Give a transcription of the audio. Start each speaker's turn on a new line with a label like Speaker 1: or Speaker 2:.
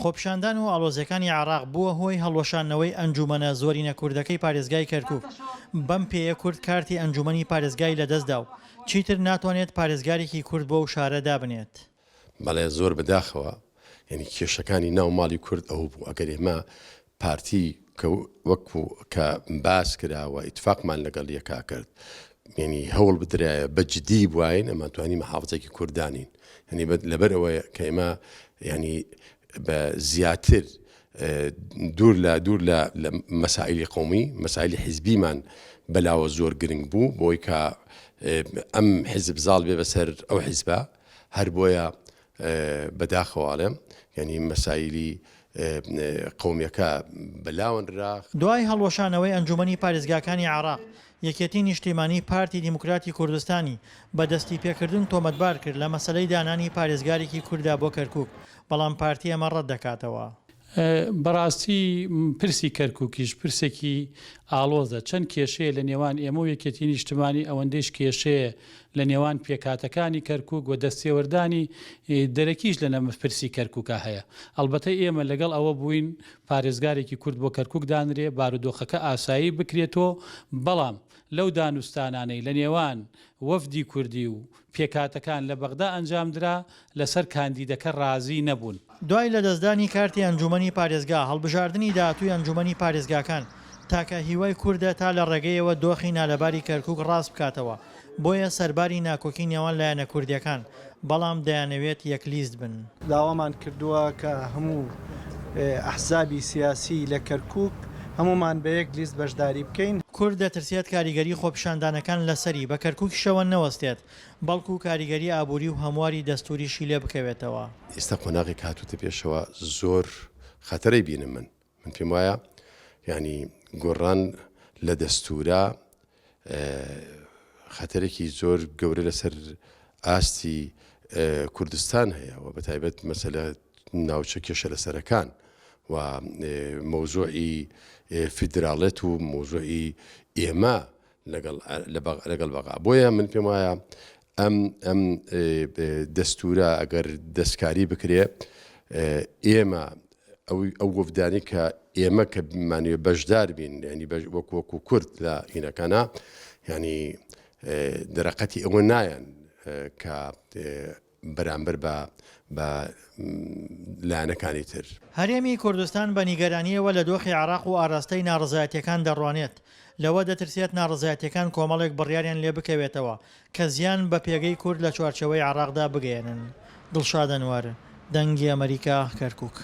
Speaker 1: خۆپیشاندان و ئاڵۆزیەکانی عێراق بووە هۆی هەڵوەشانەوەی ئەنجومەنە زۆرینە کوردەکەی پارێزگای کەرکووک. بەم پێیە کورد کارتی ئەنجومەنی پارێزگای لەدەستدا و چیتر ناتوانێت پارێزگارێکی کورد بۆ و شارە دابنێت.
Speaker 2: بەڵێ زۆر بەداخەوە یعنی کێشەکانی ناو ماڵی کورد ئەو بوو ئەگەر ئێمە پارتی وەکو کە باس کراوە ئیتفاقمان لەگەڵ یەکا کرد یعنی هەوڵ بدرایە بەجددی بواین ئەمە توانی مەحافزێکی کوردانین ینی لەبەرەوەی کە ئێمە ینی بە زیاتر دوور لە مەسائلی قومی مەسائلی حیزبیمان بەلاوە زۆر گرنگ بوو بۆی کە ئەم حیزب زاڵ بێ بەسەر ئەو حیزبە هەر بۆیە بەداخەواڵێم ینی مەسایلی قومیەکە بەلاوەنرا.
Speaker 1: دوای هەڵوەشانەوەی ئەنجومەنی پارێزگاکانی عێراق یەکێتی نیشتیمانی پارتی دیموکراتی کوردستانی بەدەستی پێکردن تۆمەتبار کرد لە مەسەلەی دانانی پارێزگارێکی کووردا بۆ کەرکووک، بەڵام پارتی ئەمە ڕەت دەکاتەوە.
Speaker 3: بەڕاستی پرسی کەرکووکیش پرسێکی ئاڵۆزە چەند کێشەیە لە نێوان ئێمە و یەکێتی نیشتیمانی ئەوەندەیش کێشەیە لە نێوان پێکاتەکانی کەرکووک و دەستێوەردانی دەرەکیش لە نەمە پرسی کەرکووکە هەیە. ئەلبەتە ئێمە لەگەڵ ئەوە بووین پارێزگارێکی کورد بۆ کەرکووک دانرێ بارودۆخەکە ئاسایی بکرێتەوە، بەڵام لەو دانوستانانەی لە نێوان وەفدی کوردی و پێکاتەکان لە بەغدا ئەنجامدرا لەسەر کاندیدەکە ڕازی نەبوون.
Speaker 1: دوای لە دەستدانی کارتی ئەنجومەنی پارێزگا هەڵبژاردننی داهاتووی ئەنجومەنی پارێزگاکان تاکە هیوای کووردە تا لە ڕێگەیەوە دۆخی نالەباری کەرکووک ڕاست بکاتەوە، بۆیە سەرباری ناکۆکی نێوان لایەنە کوردیەکان، بەڵام دەیانەوێت یەکلیست بن.
Speaker 4: داوامان کردووە کە هەموو ئەحزابی سیاسی لە کەرکووک هەمومان بە یەک لیست بەشداری بکەین.
Speaker 1: کورد دەترسێت کاریگەری خۆپیشاندانەکان لەسەری بە کەرکووکیشەوە نەوەستێت، بەڵکو کاریگەری ئابووری و هەمواری دەستوریشی لێ بکەوێتەوە.
Speaker 2: ئێستا قۆناغی هاتووتە پێشەوە زۆر خەتەرەی بینم من پێم وایە ینی گۆڕان لە دەستورە خەتەرێکی زۆر گەورە لەسەر ئاستی کوردستان هەیە و بەتایبەت مەسەلە ناوچە کێشە لەسەرەکان و مۆزوعی فیدراڵێت و مۆزوعی ئێمە لەگەڵ بەغا. بۆیە من پێم وایە ئەم دەستورە ئەگەر دەستکاری بکرێ ئێمە ئەو وەفدانی کە ئێمە کە بمانوێ بەشدار بین ینی وەکو کورد لە هینەکانە ینی دەرەقەتی ئەوە نایەن کە بەرامبەر بە لایەنەکانی تر.
Speaker 1: هەرێمی کوردستان بە نیگەرانیەوە لە دۆخی عێراق و ئاراستەی ناڕزایەتیەکان دەڕوانێت، لەوە دەترسێت ناڕزایەتیەکان کۆمەڵێک بڕیاریان لێ بکەوێتەوە کە زیان بە پێگەی کورد لە چوارچەوەی عێراقدا بگەێنن. دڵشاد ئەنوار، دەنگی ئەمریکا، کەرکووک.